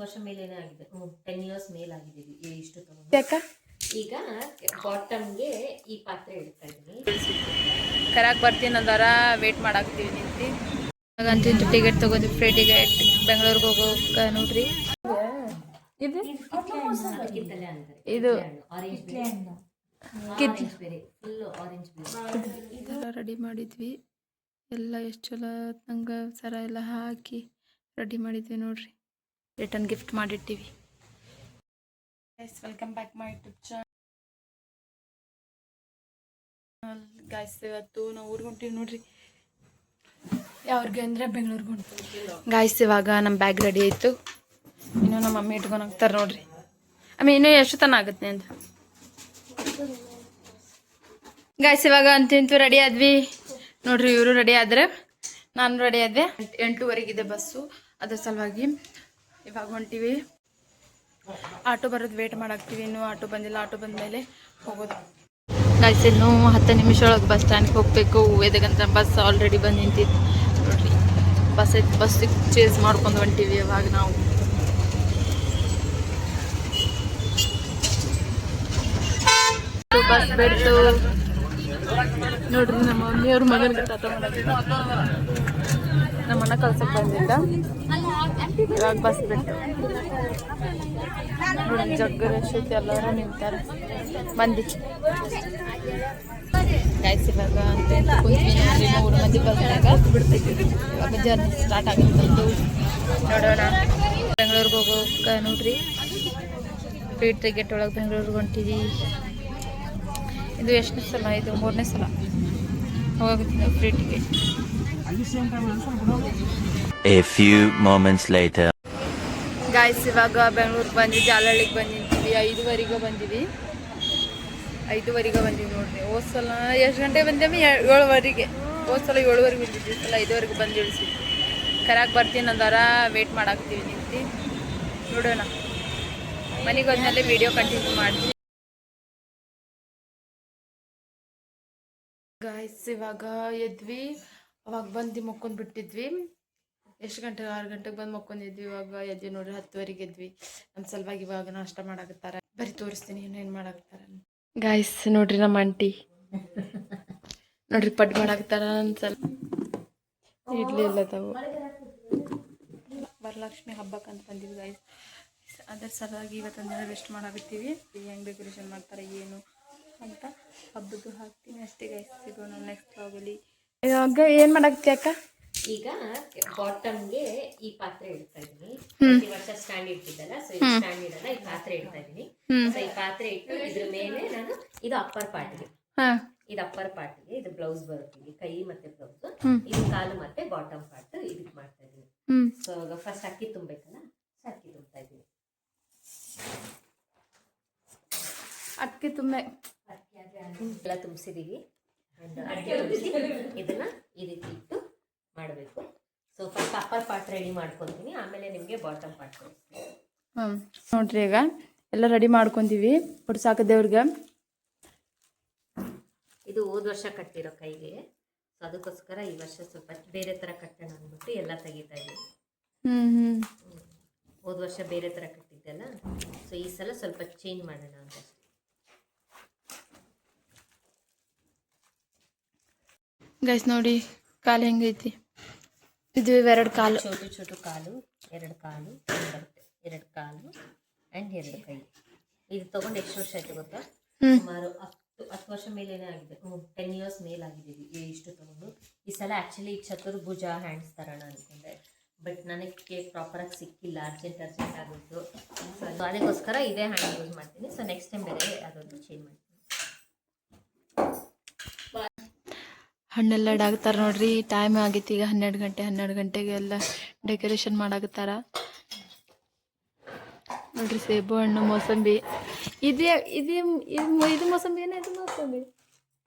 ವರ್ಷ ಮೇಲೇನೆ ಆಗಿದೆ. 10 ಇಯರ್ಸ್ ಮೇಲಾಗಿದ್ದೀವಿ ಇಷ್ಟು ತಗೊಂಡು. ಯಾಕ ಈಗ ಬಾಟಮ್ಗೆ ಈ ಪಾತ್ರೆ ಇಡ್ತಾ ಇದ್ದೀನಿ. ಕರಾಕ್ ಬರ್ತೀನಿ ಅಂದಾರ ವೇಟ್ ಮಾಡಾಕ್ತೀವಿ ನಿಂತು ಅಂತೂ ಟಿಕೆಟ್ ತಗೋದಿ ಫ್ರೀ ಟಿಕೆಟ್ ಬೆಂಗಳೂರಿಗೆ ಹೋಗೋಕೆ ನೋಡ್ರಿ. ಇದು ಇದು ರೆಡಿ ಮಾಡಿದ್ವಿ ಎಲ್ಲ. ಎಷ್ಟು ಚಲೋ ನಂಗೆ ಸರ ಎಲ್ಲ ಹಾಕಿ ರೆಡಿ ಮಾಡಿದ್ವಿ ನೋಡ್ರಿ. ರಿಟರ್ನ್ ಗಿಫ್ಟ್ ಮಾಡಿಟ್ಟಿವಿ. Welcome back my YouTube channel guys. ಇವತ್ತು ನಾವು ಊರಿಗೆ ಹೊಂಟೀವಿ ನೋಡ್ರಿ. ಯಾವ್ರಿಗೆ ಅಂದರೆ ಬೆಂಗಳೂರಿಗೆ ಹೊಂಟೀವಿ ಗಾಯ್ಸ್. ಇವಾಗ ನಮ್ಮ ಬ್ಯಾಗ್ ರೆಡಿ ಆಯಿತು. ಇನ್ನೂ ನಮ್ಮ ಮಮ್ಮಿ ಇಟ್ಕೊಂಡು ಹೋಗ್ತಾರೆ ನೋಡ್ರಿ. ಇನ್ನೂ ಎಷ್ಟು ತನ ಆಗುತ್ತೆ ಅಂತ ಗಾಯ್ಸ್. ಇವಾಗ ಅಂತೂ ರೆಡಿ ಆದ್ವಿ ನೋಡ್ರಿ. ಇವರು ರೆಡಿ ಆದ್ರೆ ನಾನು ರೆಡಿ ಆದ್ವಿ. 8:30 ಬಸ್ಸು, ಅದ್ರ ಸಲುವಾಗಿ ಇವಾಗ ಹೊಂಟೀವಿ. ಆಟೋ ಬರೋದು ವೇಟ್ ಮಾಡಾಕ್ತೀವಿ. ಇನ್ನೂ ಆಟೋ ಬಂದಿಲ್ಲ. ಆಟೋ ಬಂದಮೇಲೆ ಹೋಗೋದು ಗಾಯ್ಸ್. ಇನ್ನೂ 10 ನಿಮಿಷ ಒಳಗೆ ಬಸ್ ಸ್ಟ್ಯಾಂಡ್ಗೆ ಹೋಗಬೇಕು. ಎದಕ್ಕಂತ ಬಸ್ ಆಲ್ರೆಡಿ ಬಂದು ನಿಂತಿದ್ದು ನೋಡ್ರಿ. ಬಸ್ಸಿಗೆ ಚೇಸ್ ಮಾಡ್ಕೊಂಡು ಹೊಂಟೀವಿ ಇವಾಗ ನಾವು. ಬಸ್ ಬಿಡ್ತು ನೋಡ್ರಿ. ನಮ್ಮ ಮಮ್ಮಿಯವ್ರ ಮಗನಿಗೆ ತಾತ ಮಾಡೋದು. ನಮ್ಮ ಅಣ್ಣ ಕಳ್ಸಕ್ಕೆ ಬಂದಿದ್ದ. ಇವಾಗ ಬಸ್ ಬಿಟ್ಟು ನೋಡಿ. ಜಗ್ಗ ರಶ್ ಐತಿ, ಎಲ್ಲರೂ ನಿಂತಾರೆ ಮಂದಿ ಗಾಯ್ಸ್. ಇವಾಗ ಅಂತ ಕುಂತ್ವಿ ನೋಡ್ರಿ. 3 ಮಂದಿ ಬಸ್ನಾಗ ಇವಾಗ ಜರ್ನಿ ಸ್ಟಾರ್ಟ್ ಆಗುತ್ತೆ. ನೋಡೋಣ. ಬೆಂಗಳೂರಿಗೆ ಹೋಗೋಕೆ ನೋಡ್ರಿ. ಫ್ರೀ ಟಿಕೆಟ್ ಒಳಗೆ ಬೆಂಗಳೂರಿಗೆ ಹೊಂಟೀವಿ. ಇದು ಎಷ್ಟನೇ ಸಲ? ಇದು 3ನೇ ಸಲ ಹೋಗುತ್ತೆ free ticket. A few moments later. Guys ಇವಾಗ ಬೆಂಗಳೂರಿಗೆ ಬಂದಿದ್ವಿ. ಜಾಲಹಳ್ಳಿಗೆ ಬಂದಿದ್ದೀವಿ. 5:15 ಬಂದಿವಿ. 5:15 ಬಂದಿವಿ ನೋಡ್ರಿ. ಹೋದ ಸಲ ಎಷ್ಟು ಗಂಟೆಗೆ ಬಂದೇವಿ? 7:15. ಹೋದ ಸಲ 7:15 ಬಂದಿದ್ವಿ. ಈ ಸಲ 5:15 ಬಂದು ಇಳಿಸಿ. ಕರಾಕ್ ಬರ್ತೀನಿ ಅಂದಾರ ವೇಟ್ ಮಾಡಾಕ್ತೀವಿ ನಿಂತು. ನೋಡೋಣ. ಮನೆಗೆ ಹೋದ್ಮೇಲೆ ವಿಡಿಯೋ ಕಂಟಿನ್ಯೂ ಮಾಡ್ತೀವಿ ಗಾಯ್ಸ್. ಇವಾಗ ಎದ್ವಿ. ಅವಾಗ ಬಂದು ಮಕ್ಕೊಂದು ಬಿಟ್ಟಿದ್ವಿ. ಎಷ್ಟು ಗಂಟೆಗೆ? 6 ಗಂಟೆಗೆ ಬಂದು ಮಕ್ಕೊಂಡಿದ್ವಿ. ಇವಾಗ ಎದ್ವಿ ನೋಡ್ರಿ. 10:15 ಎದ್ವಿ. ನಮ್ಮ ಸಲುವಾಗಿ ಇವಾಗ ನಾಷ್ಟ ಮಾಡಾಕತ್ತಾರ. ಬರೀ ತೋರಿಸ್ತೀನಿ ಏನೇನು ಮಾಡಾಕತ್ತಾರ ಗಾಯ್ಸ್. ನೋಡ್ರಿ ನಮ್ಮ ಆಂಟಿ ನೋಡ್ರಿ ಪಡ್ ಮಾಡಾಕತ್ತಾರ. ಸ್ವಲ್ಪ ಇಡ್ಲಿ ಇಲ್ಲ ತಾವು. ವರಲಕ್ಷ್ಮಿ ಹಬ್ಬಕ್ಕೆ ಅಂತ ಬಂದಿವಿ ಗಾಯ್ಸ್. ಅದರ ಸಲುವಾಗಿ ಇವತ್ತೊಂದು ದಿನ ರೆಸ್ಟ್ ಮಾಡಾಕತ್ತೀವಿ. ಹೆಂಗೆ ಡೆಕೋರೇಷನ್ ಮಾಡ್ತಾರೆ ಏನು ಅಂತ ಹಬ್ಬದ್ದು ಹಾಕ್ತೀನಿ ಅಷ್ಟೇ ಗಾಯ್ಸ್. ಸಿಗೋಣ ನೆಕ್ಸ್ಟ್ ವ್ಲಾಗಲ್ಲಿ. ಇವಾಗ ಏನು ಮಾಡಾಕತ್ತಿ ಅಕ್ಕ? ಈಗ ಬಾಟಮ್ಗೆ ಈ ಪಾತ್ರೆ ಇಡ್ತಾ ಇದೀನಿ. ಈ ವರ್ಷ ಸ್ಟ್ಯಾಂಡ್ ಇಟ್ಟಿದ್ದಲ್ಲ, ಸೊ ಈ ಸ್ಟ್ಯಾಂಡ್ ಇಡಲ್ಲ, ಈ ಪಾತ್ರೆ ಇಡ್ತಾ ಇದೀನಿ. ಸೊ ಈ ಪಾತ್ರೆ ಇಟ್ಟು ಇದ್ರ ಮೇಲೆ ನಾನು ಇದು ಅಪ್ಪರ್ ಪಾರ್ಟ್ಗೆ, ಇದು ಅಪ್ಪರ್ ಪಾರ್ಟ್ಗೆ ಇದು ಬ್ಲೌಸ್ ಬರುತ್ತೆ. ಕೈ ಮತ್ತೆ ಬ್ಲೌಸ್, ಇದು ಕಾಲು ಮತ್ತೆ ಬಾಟಮ್ ಪಾರ್ಟ್ ಇದಕ್ಕೆ ಮಾಡ್ತಾ ಇದೀನಿ. ಸೊ ಇವಾಗ ಫಸ್ಟ್ ಅಕ್ಕಿ ತುಂಬಬೇಕಲ್ಲ, ಅಕ್ಕಿ ತುಂಬ್ತಾ ಇದೀನಿ. ಅಕ್ಕಿ ತುಂಬೆ ಎಲ್ಲ ತುಂಬಿಸಿದೀವಿ. ಅಕ್ಕಿ ತುಂಬಿಸಿ ಇದನ್ನ ಈ ರೀತಿ ಇಟ್ಟು ಮಾಡಬೇಕು. So first upper part ready ಮಾಡ್ಕೊತೀನಿ, ಆಮೇಲೆ ನಿಮಗೆ ಬಾಟಮ್ ಪಾರ್ಟ್ ತೋರಿಸ್ತೀನಿ. ನೋಡ್ರಿ ಈಗ ಎಲ್ಲ ರೆಡಿ ಮಾಡ್ಕೊಂತೀವಿ. ಹೊಡ್ಸಾಕ ದೇವ್ರಿಗೆ. ಇದು ಹೋದ ವರ್ಷ ಕಟ್ಟಿರೋ ಕೈಗೆ, ಸೊ ಅದಕ್ಕೋಸ್ಕರ ಈ ವರ್ಷ ಸ್ವಲ್ಪ ಬೇರೆ ತರ ಕಟ್ಟೋಣ ಅಂದ್ಬಿಟ್ಟು ಎಲ್ಲ ತೆಗಿತಾ ಇದ್ದೀವಿ. ಹೋದ ವರ್ಷ ಬೇರೆ ತರ ಕಟ್ಟಿದ್ದೆಲ್ಲ, ಸೊ ಈ ಸಲ ಸ್ವಲ್ಪ ಚೇಂಜ್ ಮಾಡೋಣ ಅಂತ. ಗೈಸ್ ನೋಡಿ ಕಾಲು ಹೆಂಗೈತಿ. ಇದು 2 ಕಾಲು, ಚೋಟು ಕಾಲು, 2 ಕಾಲು, 2 ಕಾಲು ಆ್ಯಂಡ್ 2 ಕೈ. ಇದು ತೊಗೊಂಡು ಎಷ್ಟು ವರ್ಷ ಆಯ್ತು ಗೊತ್ತಾ? ಸುಮಾರು 10 ವರ್ಷ ಮೇಲೇನೆ ಆಗಿದೆ. 10 ಇಯರ್ಸ್ ಮೇಲಾಗಿದ್ದೀವಿ ಇಷ್ಟು ತೊಗೊಂಡು. ಈ ಸಲ ಆ್ಯಕ್ಚುಲಿ ಚತುರ್ಭುಜ ಹ್ಯಾಂಡ್ಸ್ ತರೋಣ ಅಂದ್ಕೊಂಡೆ, ಬಟ್ ನನಗೆ ಪ್ರಾಪರಾಗಿ ಸಿಕ್ಕಿಲ್ಲ. ಅರ್ಜೆಂಟ್ ಆಗೋದು. ಸೊ ಅದಕ್ಕೋಸ್ಕರ ಇದೇ ಹ್ಯಾಂಡ್ ಯೂಸ್ ಮಾಡ್ತೀನಿ. ಸೊ ನೆಕ್ಸ್ಟ್ ಟೈಮ್ ಬೇರೆ ಅದೊಂದು ಚೇಂಜ್ ಮಾಡ್ತೀನಿ. ಹಣ್ಣೆಲ್ಲ ಇಡಾಕತ್ತಾರ ನೋಡ್ರಿ. ಟೈಮ್ ಆಗೈತಿ ಈಗ 12 ಗಂಟೆಗೆ ಎಲ್ಲ ಡೆಕೋರೇಷನ್ ಮಾಡಾಕತ್ತಾರ ನೋಡ್ರಿ. ಸೇಬು ಹಣ್ಣು, ಮೋಸಂಬಿ. ಇದು ಮೋಸಂಬಿ ಏನ? ಇದು ಮೋಸಂಬಿ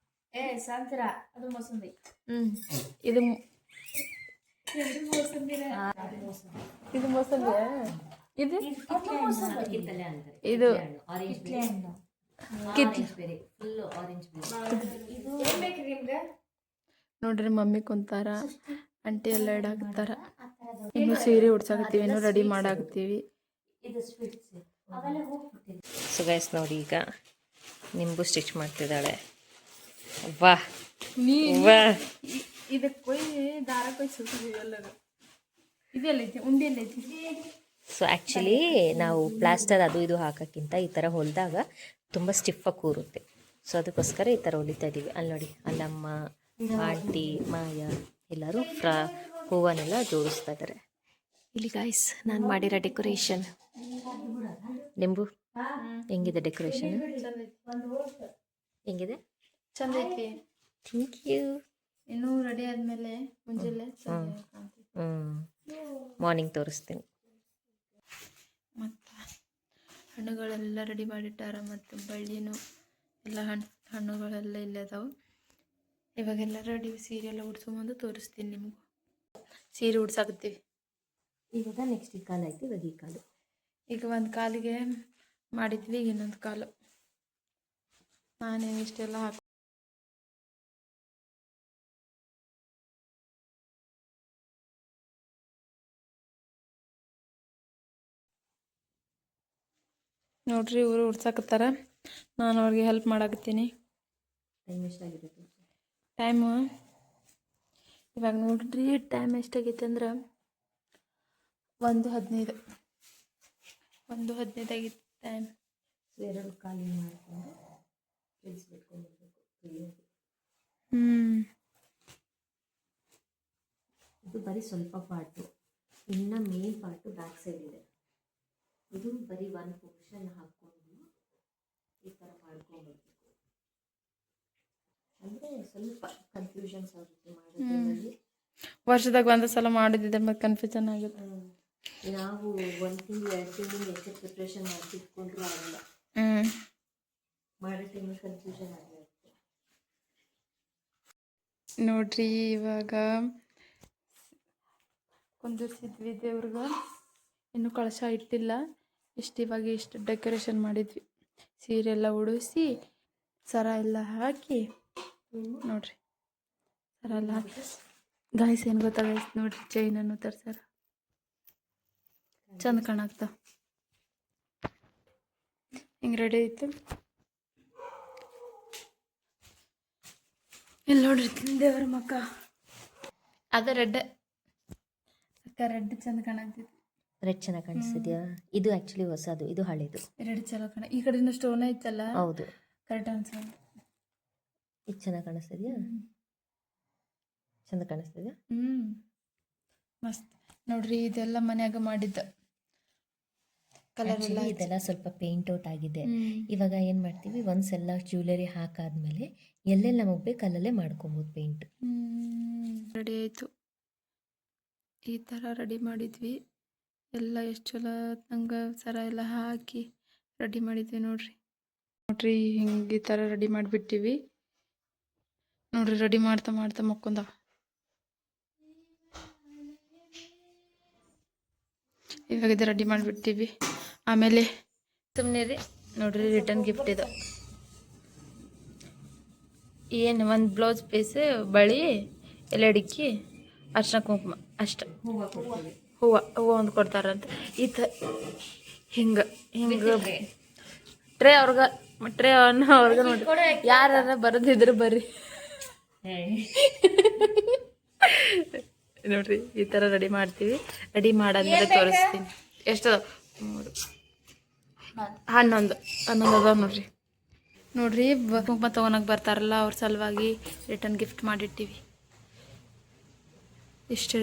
ಸಾಂತರ, ಅದು ಮೋಸಂಬಿ. ಇದು ಮೋಸಂಬಿ. ಇದು ನೋಡ್ರಿ ಮಮ್ಮಿ ಕುಂತಾರ, ಆಂಟಿ ಎಲ್ಲ ಇಡಾಕತ್ತಾರ. ಇನ್ನು ಸೀರೆ ಉಡ್ಸಾಕತ್ತೀವಿ, ಇನ್ನು ರೆಡಿ ಮಾಡಾಕತ್ತೀವಿ. ಇದು ಸ್ವೀಟ್ಸ್ ಅವೆಲ್ಲ ಹೋಗ್ಬಿಟ್ಟಿದೆ. ಸೊ ಗೈಸ್ ನೋಡಿ, ಈಗ ನಿಂಬು ಸ್ಟಿಚ್ ಮಾಡ್ತಿದ್ದಾಳೆ. ವಾ ವಾ, ಇದಕ್ಕೆ ಕೊಯ್ಯಿ ದಾರ ಕೊಯ್ಯಿ ಸುತ್ತಿದ್ವಿ ಎಲ್ಲರೂ. ಇದೆಲ್ಲೈತಿ ಉಂಡಿ ಎಲ್ಲೈತಿ. ಸೊ ಆ್ಯಕ್ಚುಲಿ ನಾವು ಪ್ಲಾಸ್ಟರ್ ಅದು ಇದು ಹಾಕೋಕ್ಕಿಂತ ಈ ಥರ ಹೊಲಿದಾಗ ತುಂಬ ಸ್ಟಿಫಾಗಿ ಕೂರುತ್ತೆ. ಸೊ ಅದಕ್ಕೋಸ್ಕರ ಈ ಥರ ಹೊಲಿತಾ ಇದ್ದೀವಿ. ಅಲ್ಲಿ ನೋಡಿ, ಅಲ್ಲಮ್ಮ, ಆಂಟಿ, ಮಾಯಾ ಎಲ್ಲರೂ ಹೂವನ್ನೆಲ್ಲ ಜೋಡಿಸ್ತಾ ಇದ್ದಾರೆ. ಇಲ್ಲಿ ಗಾಯ್ಸ್ ನಾನು ಮಾಡಿರೋ ಡೆಕೋರೇಷನ್. ನಿಂಬು ಹೆಂಗಿದೆ ಡೆಕೋರೇಷನ್? ಹೆಂಗಿದೆ? ಚಂದ ಐತಿ. Thank you. ಇನ್ನೂ ರೆಡಿ ಆದಮೇಲೆ ಮುಂಜಾನೆ ಮಾರ್ನಿಂಗ್ ತೋರಿಸ್ತೀನಿ. ಮತ್ತು ಹಣ್ಣುಗಳೆಲ್ಲ ರೆಡಿ ಮಾಡಿಟ್ಟಾರ. ಮತ್ತು ಬಳ್ಳಿನೂ ಎಲ್ಲ ಹಣ್ಣುಗಳೆಲ್ಲ ಇಲ್ಲೇ ಅದಾವೆ. ಇವಾಗೆಲ್ಲ ರೆಡಿ ಸೀರೆ ಎಲ್ಲ ಉಡ್ಸ್ಕೊಂಬಂದು ತೋರಿಸ್ತೀನಿ ನಿಮಗೂ. ಸೀರೆ ಉಡ್ಸಾಕತ್ತೀವಿ ಇವಾಗ. ನೆಕ್ಸ್ಟ್ ಈ ಕಾಲು ಆಯ್ತು, ಇವಾಗ ಈ ಕಾಲು. ಈಗ ಒಂದು ಕಾಲಿಗೆ ಮಾಡಿದ್ವಿ, ಈಗ ಇನ್ನೊಂದು ಕಾಲು. ನಾನೇನು ಇಷ್ಟೆಲ್ಲ ಹಾಕಿ ನೋಡ್ರಿ, ಇವರು ಉಡ್ಸಾಕತ್ತಾರ, ನಾನು ಅವ್ರಿಗೆ ಹೆಲ್ಪ್ ಮಾಡಾಕತ್ತೀನಿ. ಟೈಮ್ ಎಷ್ಟಾಗಿದೆ? ಟೈಮು ಇವಾಗ ನೋಡ್ರಿ, ಟೈಮ್ ಎಷ್ಟಾಗೈತೆ ಅಂದ್ರೆ 1:15 ಆಗಿತ್ತು ಟೈಮ್. ಎರಡು ಕಾಲು ಮಾಡ್ಕೊಂಡು ಇಳಿಸ್ಬಿಟ್ಕೊಂಡ್ಬರ್ಬೇಕು. ಇದು ಬರೀ ಸ್ವಲ್ಪ ಪಾರ್ಟು, ಇನ್ನು ಮೇನ್ ಪಾರ್ಟು ಬ್ಯಾಕ್ ಸೈಡ್ ಇದೆ. ಇದು ಬರೀ ಒಂದು ಪೋರ್ಷನ್ ಹಾಕ್ಕೊಂಡು ಈ ಥರ ಮಾಡ್ಕೊಂಡ್ಬರ್ಬೇಕು. ಅಂದರೆ ಸ್ವಲ್ಪ ಕನ್ಫ್ಯೂಷನ್ಸ್ ಆಗುತ್ತೆ ಮಾಡೋದ್ರಲ್ಲಿ. ವರ್ಷದಾಗ ಒಂದು ಸಲ ಮಾಡಿದ್ದೆ ಮತ್ತು ಕನ್ಫ್ಯೂಷನ್ ಆಗುತ್ತೆ. ನಾವು 1 ತಿಂಗಳು 2 ತಿಂಗಳು ಎಷ್ಟು ಪ್ರಿಪ್ರೇಷನ್ ಮಾಡ್ತಿಟ್ಕೊಂಡ್ರೂ ಆಗಲ್ಲ. ಮಾಡೋ ಟೈಮಲ್ಲಿ ಕನ್ಫ್ಯೂಷನ್ ಆಗಿರುತ್ತೆ. ನೋಡ್ರಿ, ಇವಾಗ ಕುಂದಿರ್ಸಿದ್ವಿ ದೇವ್ರಿಗೆ, ಇನ್ನೂ ಕಳಶ ಇಟ್ಟಿಲ್ಲ. ಇವಾಗ ಇಷ್ಟು ಡೆಕೋರೇಷನ್ ಮಾಡಿದ್ವಿ. ಸೀರೆ ಎಲ್ಲ ಉಡಿಸಿ ಸರ ಎಲ್ಲ ಹಾಕಿ ನೋಡ್ರಿ, ಸರ ಎಲ್ಲ ಹಾಕಿ ಗಾಯ್ಸ್ ಏನು ಗೊತ್ತಾಗೈತೆ ನೋಡ್ರಿ, ಚೈನನ್ನು ತರ್ಸಾರ, ಚಂದ ಕಾಣಾಕ್ತ. ಹಿಂಗೆ ರೆಡಿ ಐತೆ. ಇಲ್ಲಿ ನೋಡ್ರಿ ದೇವ್ರ ಮಕ್ಕ ಅದ ರೆಡ್ ಅಕ್ಕ, ರೆಡ್ ಚಂದ ಕಾಣಾಕ್ತೈತಿ. ರೆಡ್ ಚೆನ್ನಾಗಿ ಕಾಣಿಸ್ತಿದ್ಯಾ? ಇದು ಆ್ಯಕ್ಚುಲಿ ಹೊಸದು, ಇದು ಹಳೇದು. ರೆಡ್ ಚಲೋ ಕಾಣ. ಈ ಕಡೆನೂ ಸ್ಟೋನ್ ಐತಲ್ಲ. ಹೌದು, ಕರೆಕ್ಟ್ ಅನ್ಸಲ್ಲ. ಇದು ಚೆನ್ನಾಗಿ ಕಾಣಿಸ್ತಿದ್ಯಾ? ಚಂದ ಕಾಣಿಸ್ತಿದ್ಯಾ? ಮಸ್ತ್ ನೋಡ್ರಿ. ಇದೆಲ್ಲ ಮನ್ಯಾಗ ಮಾಡಿದ್ದ ಕಲರ್ ಎಲ್ಲ. ಇದೆಲ್ಲ ಸ್ವಲ್ಪ ಪೇಂಟ್ ಔಟ್ ಆಗಿದೆ. ಇವಾಗ ಏನು ಮಾಡ್ತೀವಿ, ಒಂದ್ಸಲ ಜ್ಯುವೆಲರಿ ಹಾಕಾದ್ಮೇಲೆ ಎಲ್ಲೆಲ್ಲಿ ನಮಗೆ ಬೇಕು ಅಲ್ಲಲ್ಲೇ ಮಾಡ್ಕೊಬೋದು ಪೇಂಟ್. ರೆಡಿ ಆಯಿತು. ಈ ಥರ ರೆಡಿ ಮಾಡಿದ್ವಿ ಎಲ್ಲ. ಎಷ್ಟು ಚಲೋ ನಂಗೆ ಸರ ಎಲ್ಲ ಹಾಕಿ ರೆಡಿ ಮಾಡಿದ್ವಿ ನೋಡ್ರಿ. ಹಿಂಗೆ ಈ ಥರ ರೆಡಿ ಮಾಡಿಬಿಟ್ಟಿವಿ ನೋಡ್ರಿ. ರೆಡಿ ಮಾಡ್ತಾ ಮಾಡ್ತಾ ಮಕ್ಕೊಂಡವ. ಇವಾಗ ಇದು ರೆಡಿ ಮಾಡಿಬಿಟ್ಟಿವಿ. ಆಮೇಲೆ ಸುಮ್ಮನೆ ರೀ ನೋಡ್ರಿ, ರಿಟರ್ನ್ ಗಿಫ್ಟ್ ಇದು. ಏನು ಒಂದು ಬ್ಲೌಸ್ ಪೀಸ್, ಬಳಿ, ಎಲೆ ಅಡಿಕೆ, ಅರ್ಶಿನ ಕುಂಕುಮ ಅಷ್ಟು. ಹೂವು ಒಂದು ಕೊಡ್ತಾರಂತ. ಈ ಥರ ಹಿಂಗೆ ಟ್ರೇ ಅವ್ರಿಗೆ ನೋಡಿ, ಯಾರ ಬರೋದಿದ್ರು ಬರ್ರಿ ನೋಡ್ರಿ. ಈ ಥರ ರೆಡಿ ಮಾಡ್ತೀವಿ. ರೆಡಿ ಮಾಡಾದ್ಮೇಲೆ ತೋರಿಸ್ತೀನಿ. ಎಷ್ಟು 11 ಅದಾವ ನೋಡ್ರಿ. ಕುಂಕುಮ ತೊಗೊಳಕ್ಕೆ ಬರ್ತಾರಲ್ಲ, ಅವ್ರ ಸಲುವಾಗಿ ರಿಟರ್ನ್ ಗಿಫ್ಟ್ ಮಾಡಿಟ್ಟಿವಿ. ಇಷ್ಟು